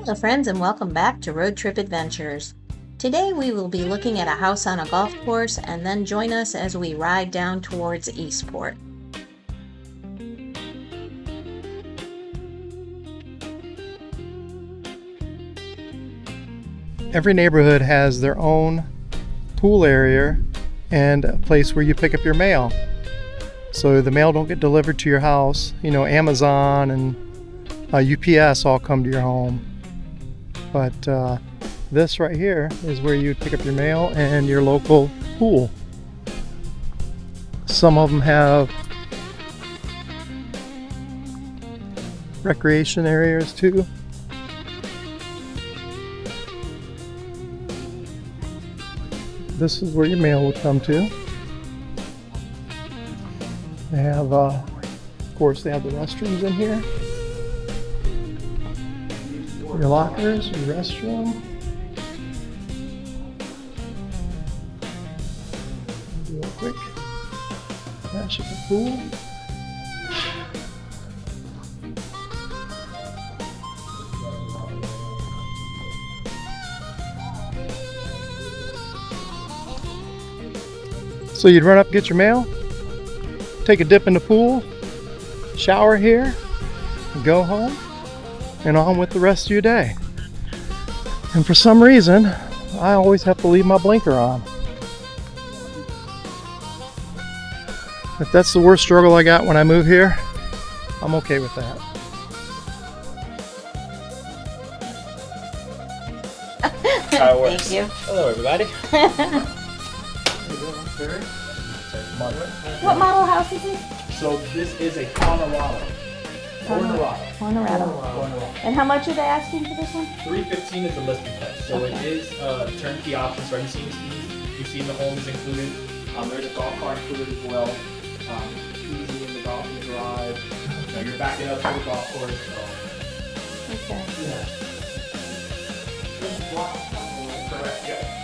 Hello friends and welcome back to Road Trip Adventures. Today we will be looking at a house on a golf course and then join us as we ride down towards Eastport. Every neighborhood has their own pool area and a place where you pick up your mail. So the mail don't get delivered to your house. You know, Amazon and UPS all come to your home. But this right here is where you pick up your mail and your local pool. Some of them have recreation areas too. This is where your mail will come to. They have, of course, they have the restrooms in here. Your lockers, your restroom. Do a quick dash at the pool. So you'd run up, get your mail, take a dip in the pool, shower here, go home, and on with the rest of your day. And for some reason, I always have to leave my blinker on. If that's the worst struggle I got when I move here, I'm okay with that. How it works. Thank you. Hello, everybody. What model house is this? So this is a Colorado. Colorado. And how much are they asking for this one? $315 is the listing price. So Okay. it is turnkey option. So you've seen the home is included. There's a golf cart included as well. Easy in the golf in the garage. You're backing up to the golf course. So. Okay. Yeah. Correct. Yeah.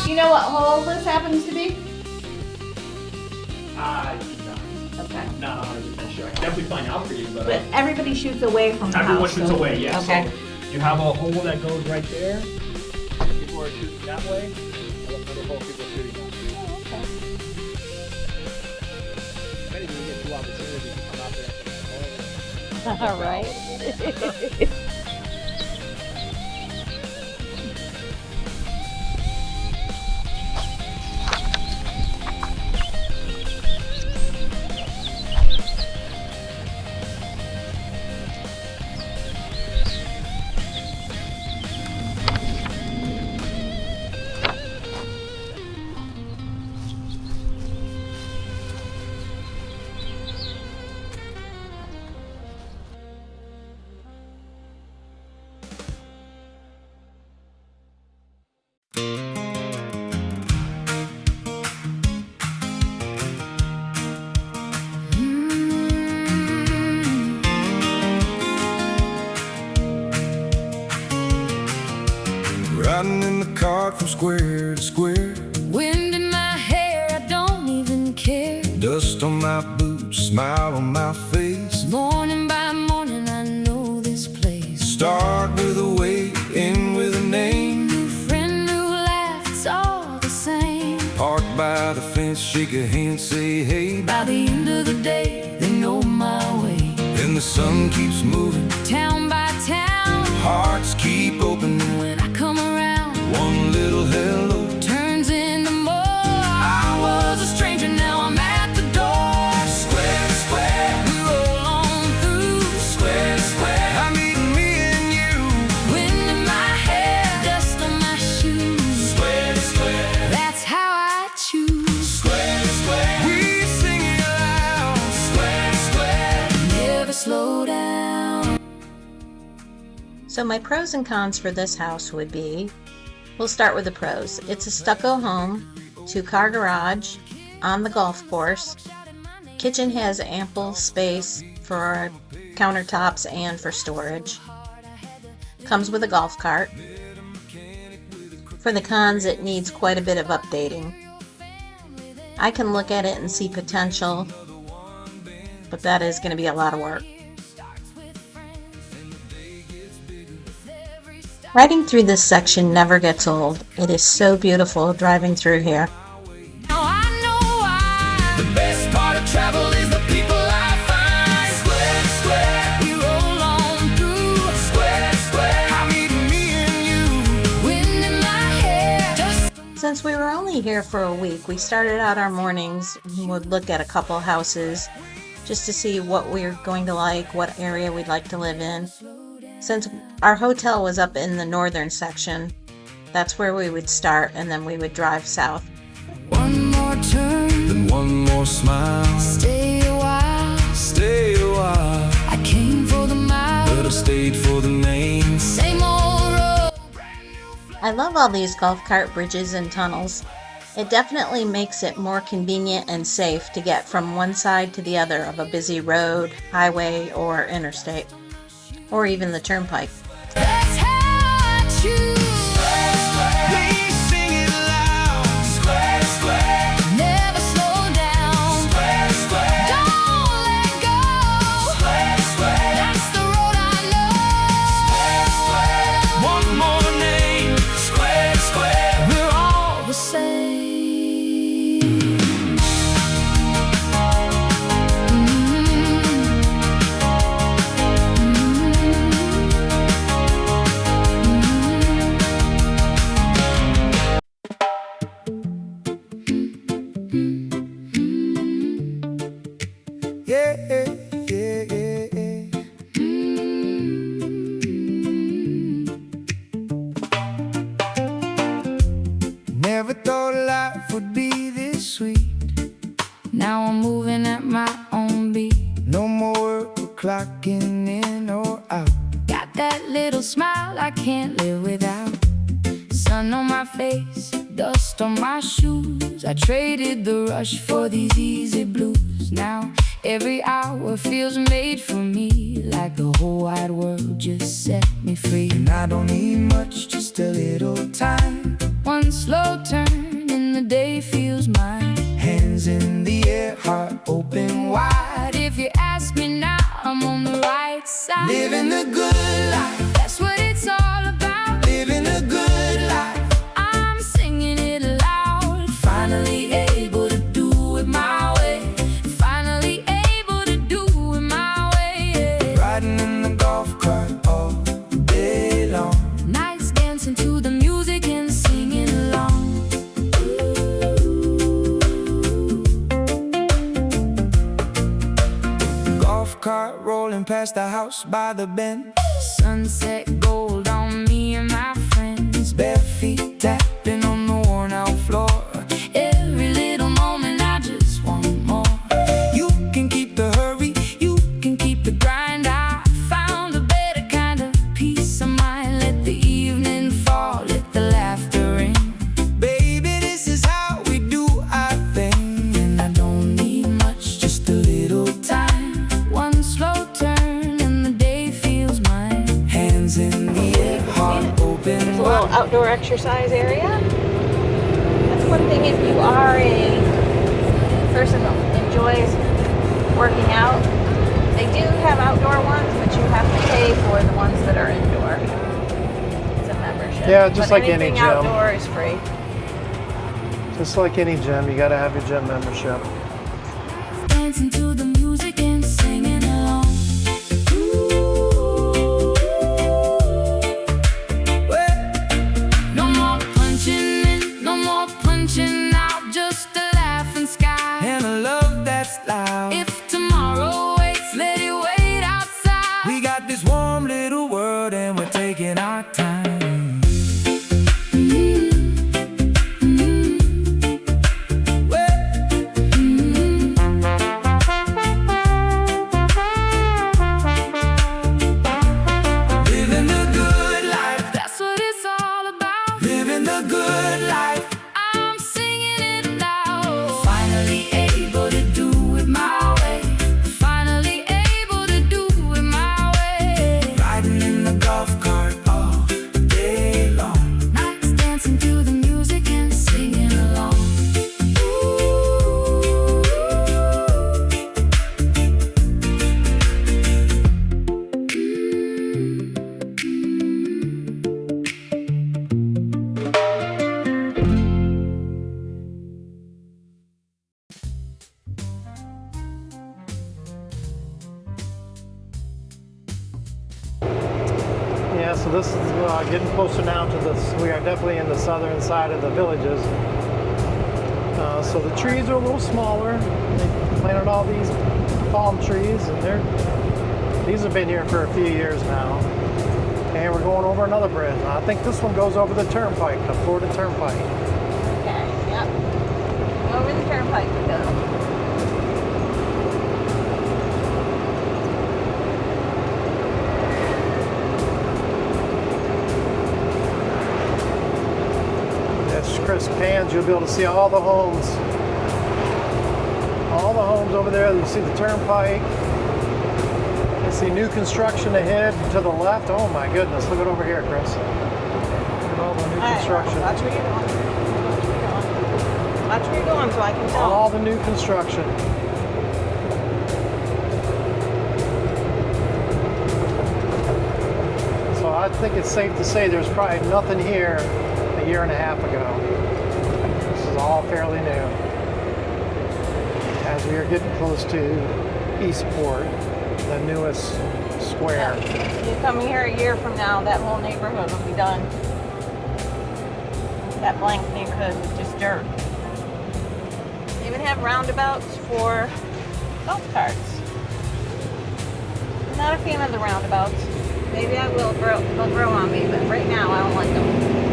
You know what hole this happens to be? Okay. Not 100% sure. I can definitely find out for you, but Everybody shoots away from the everyone house. shoots so- away. Yeah. Okay. So you have a hole that goes right there. People are shooting that way. Another hole people are shooting that way. Maybe we get two opportunities to come out there. All right. riding in the cart from square to square. Wind in my hair, I don't even care. Dust on my boots, smile on my face. Morning by morning, I know this place. Start with a wave, end with a name. New friend, new laugh, it's all the same. Park by the fence, shake a hand, say hey. By the end of the day, they know my way. And the sun keeps moving, Town by town, hearts keep opening. when I come around, One little hello turns into more. I was a stranger, now I'm at the door. square to square, We roll on through, square to square. I'm eating me and you, wind in my hair, dust on my shoes. square to square, That's how I choose. square to square. We sing it loud, square to square. Never slow down. So my pros and cons for this house would be, we'll start with the pros. It's a stucco home, 2-car garage, on the golf course. Kitchen has ample space for countertops and for storage. Comes with a golf cart. For the cons, it needs quite a bit of updating. I can look at it and see potential, but that is going to be a lot of work. Riding through this section never gets old. It is so beautiful driving through here. Now I know why. The best part of travel is the people I find. Square to square, We roll on through, square to square. I'm eating me and you, wind in my hair. Just Since we were only here for a week, we started out our mornings and would look at a couple houses just to see what we're going to like, what area we'd like to live in. Since our hotel was up in the northern section, that's where we would start, and then we would drive south. one more turn, then one more smile. stay a while. Stay a while, I came for the mile. but I stayed for the name. Same old road. I love all these golf cart bridges and tunnels. It definitely makes it more convenient and safe to get from one side to the other of a busy road, highway, or interstate, or even the turnpike. That's how I choose. We sing it loud, square to square, Never slow down. square to square, Don't let go. square to square, That's the road I know. one more name. Square to square, We're all the same. yeah, yeah, yeah, yeah. Never thought life would be this sweet. Now I'm moving at my own beat. No more clocking in or out. Got that little smile I can't live without. Sun on my face, dust on my shoes. I traded the rush for these easy blues. Now every hour feels made for me, like the whole wide world just set me free. And I don't need much, just a little time. One slow turn and the day feels mine. Hands in the air, heart open wide. If you ask me now, I'm on the right side. Living the good life, That's what it's all about. living a good life. I'm singing it loud. Finally able to do it my way. Finally able to do it my way, yeah. Riding in the golf cart all day long. Nights dancing to the music and singing along. Golf cart rolling past the house by the bend. Sunset gold on me and my friends. Bare feet tapping on the worn out floor. Every little moment I just want more. You can keep the hurry, You can keep the grind. I found a better kind of peace of mind. Let the evening fall, let the laughter ring. baby, this is how we do our thing. And I don't need much, just a little time. One slow turn and the day feels mine. Hands in There's a little outdoor exercise area. That's one thing if you are a person that enjoys working out. They do have outdoor ones, but you have to pay for the ones that are indoor. It's a membership. Yeah, just but like any anything gym. outdoor is free. Just like any gym, you gotta have your gym membership. Dancing to the music and singing along. No more punching in, no more punching out, just a laughing sky And a love that's loud. If tomorrow waits, let it wait outside. We got this warm little world and we're taking our time. Living the good life, That's what it's all about. living the good life. I'm singing it loud. Finally able to do it my way. Finally able to do it my way. Riding in the golf cart all day long. Nights dancing to the music and singing along. Yeah, so this is getting closer now to this. We are definitely in the southern side of the villages. So the trees are a little smaller. They planted all these palm trees, and these have been here for a few years now. And we're going over another bridge. I think this one goes over the turnpike, the Florida Turnpike. Okay, yep. Over the turnpike we go. As Chris pans, you'll be able to see all the homes. All the homes over there. You see the turnpike. You see new construction ahead to the left. Oh my goodness, look at over here, Chris. Look at all the new construction. Watch where you're going. Watch where you're going so I can tell. All the new construction. So I think it's safe to say there's probably nothing here a year and a half ago. This is all fairly new. As we are getting close to Eastport, the newest square. You come here a year from now, that whole neighborhood will be done. That blank neighborhood with just dirt. They even have roundabouts for golf carts. I'm not a fan of the roundabouts. Maybe I will grow. They'll grow on me, but right now I don't like them.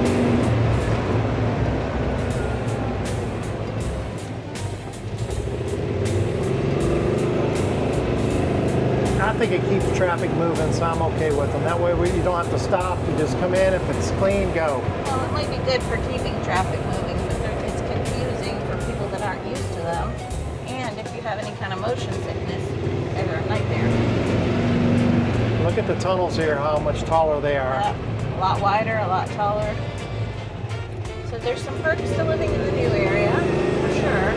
I think it keeps traffic moving, so I'm okay with them. That way you don't have to stop. You just come in. If it's clean, go. Well, it might be good for keeping traffic moving, but it's confusing for people that aren't used to them. And if you have any kind of motion sickness, they're a nightmare. Look at the tunnels here, how much taller they are. A lot wider, a lot taller. So there's some perks to living in the new area, for sure.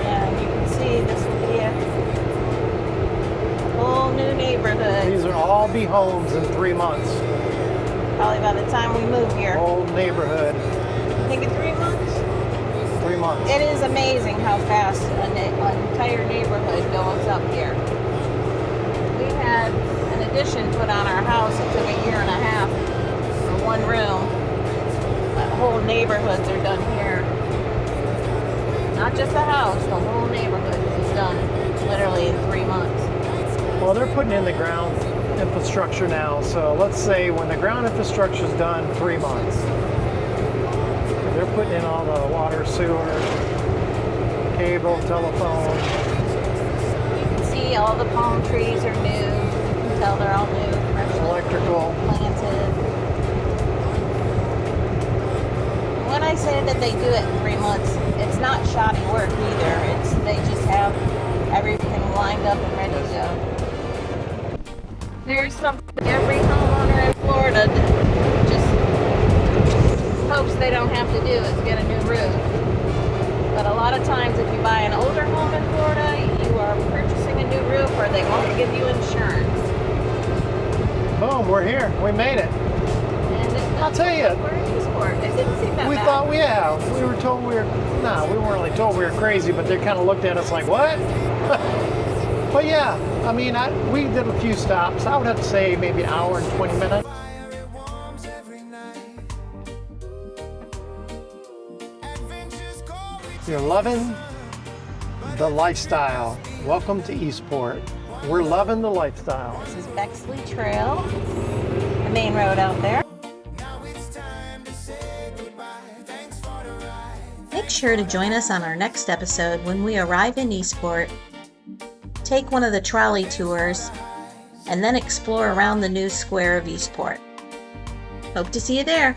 And you can see this will be a whole new neighborhood. These will all be homes in 3 months. Probably by the time we move here. Whole neighborhood, I think in 3 months. 3 months. It is amazing how fast an entire neighborhood goes up here. We had an addition put on our house. It took a year and a half for one room. But whole neighborhoods are done here. Not just the house, the whole neighborhood is done literally in 3 months. Well, they're putting in the ground infrastructure now. So let's say when the ground infrastructure is done, 3 months. They're putting in all the water, sewer, cable, telephone. You can see all the palm trees are new. You can tell they're all new, fresh say that they do it in 3 months. It's not shoddy work either. They just have everything lined up and ready to go. There's something every homeowner in Florida just hopes they don't have to do is get a new roof. But a lot of times if you buy an older home in Florida, you are purchasing a new roof or they won't give you insurance. Boom, we're here. We made it. And I'll tell you. We're in Eastport. It didn't seem that We bad. thought, yeah, we were told we weren't really told we were crazy, but they kind of looked at us like, what? But yeah, I mean, we did a few stops. I would have to say maybe an hour and 20 minutes. You're loving the lifestyle. Welcome to Eastport. We're loving the lifestyle. This is Bexley Trail, the main road out there. Make sure to join us on our next episode when we arrive in Eastport, take one of the trolley tours, and then explore around the new square of Eastport. Hope to see you there.